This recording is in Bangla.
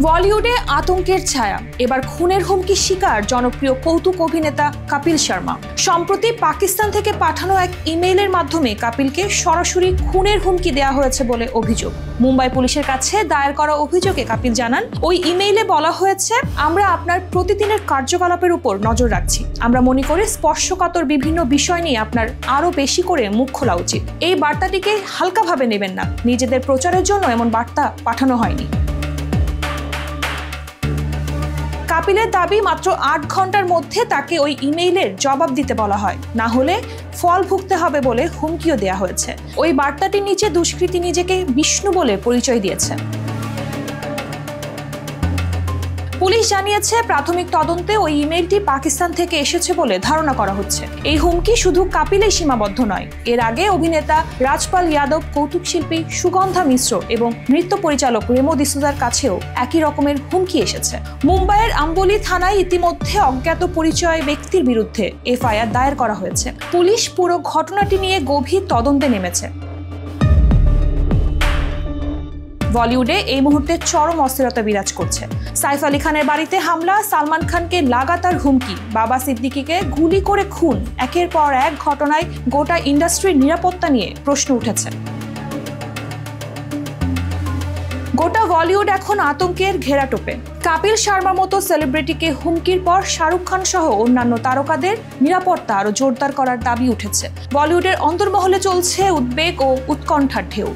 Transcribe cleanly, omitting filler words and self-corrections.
বলিউডে আতঙ্কের ছায়া, এবার খুনের হুমকির শিকার জনপ্রিয় কৌতুক অভিনেতা কপিল শর্মা। সম্প্রতি পাকিস্তান থেকে পাঠানো এক ইমেইলের মাধ্যমে কপিলকে সরাসরি খুনের হুমকি দেওয়া হয়েছে বলে অভিযোগ। মুম্বাই পুলিশের কাছে দায়ের করা অভিযোগে কপিল জানান, ওই ইমেইলে বলা হয়েছে, আমরা আপনার প্রতিদিনের কার্যকলাপের উপর নজর রাখছি। আমরা মনে করি স্পর্শকাতর বিভিন্ন বিষয় নিয়ে আপনার আরো বেশি করে মুখ খোলা উচিত। এই বার্তাটিকে হালকাভাবে নেবেন না। নিজেদের প্রচারের জন্য এমন বার্তা পাঠানো হয়নি। কপিলের দাবি, মাত্র ৮ ঘন্টার মধ্যে তাকে ওই ইমেইলের জবাব দিতে বলা হয়, না হলে ফল ভুগতে হবে বলে হুমকিও দেওয়া হয়েছে। ওই বার্তাটির নিচে দুষ্কৃতী নিজেকে বিষ্ণু বলে পরিচয় দিয়েছে। পুলিশ জানিয়েছে, প্রাথমিক তদন্তে ওই ইমেইলটি পাকিস্তান থেকে এসেছে বলে ধারণা করা হচ্ছে। এই হুমকি শুধু কপিলেই সীমাবদ্ধ নয়। এর আগে অভিনেতা রাজপাল যাদব, কৌতুক শিল্পী সুগন্ধা মিশ্র এবং নৃত্য পরিচালক রেমো ডিসুজার কাছেও একই রকমের হুমকি এসেছে। মুম্বাইয়ের আম্বলি থানায় ইতিমধ্যে অজ্ঞাত পরিচয় ব্যক্তির বিরুদ্ধে এফআইআর দায়ের করা হয়েছে। পুলিশ পুরো ঘটনাটি নিয়ে গভীর তদন্তে নেমেছে। বলিউডে এই মুহূর্তে চরম অস্থিরতা বিরাজ করছে। সাইফ আলী খানের বাড়িতে হামলা, সালমান খানকে লাগাতার হুমকি, বাবা সিদ্দিকীকে গুলি করে খুন, একের পর এক ঘটনায় গোটা ইন্ডাস্ট্রির নিরাপত্তা নিয়ে প্রশ্ন উঠেছে। গোটা বলিউড এখন আতঙ্কের ঘেরাটোপে। কপিল শর্মার মতো সেলিব্রিটিকে হুমকির পর শাহরুখ খান সহ অন্যান্য তারকাদের নিরাপত্তা আরো জোরদার করার দাবি উঠেছে। বলিউডের অন্তর্মহলে চলছে উদ্বেগ ও উৎকণ্ঠার ঢেউ।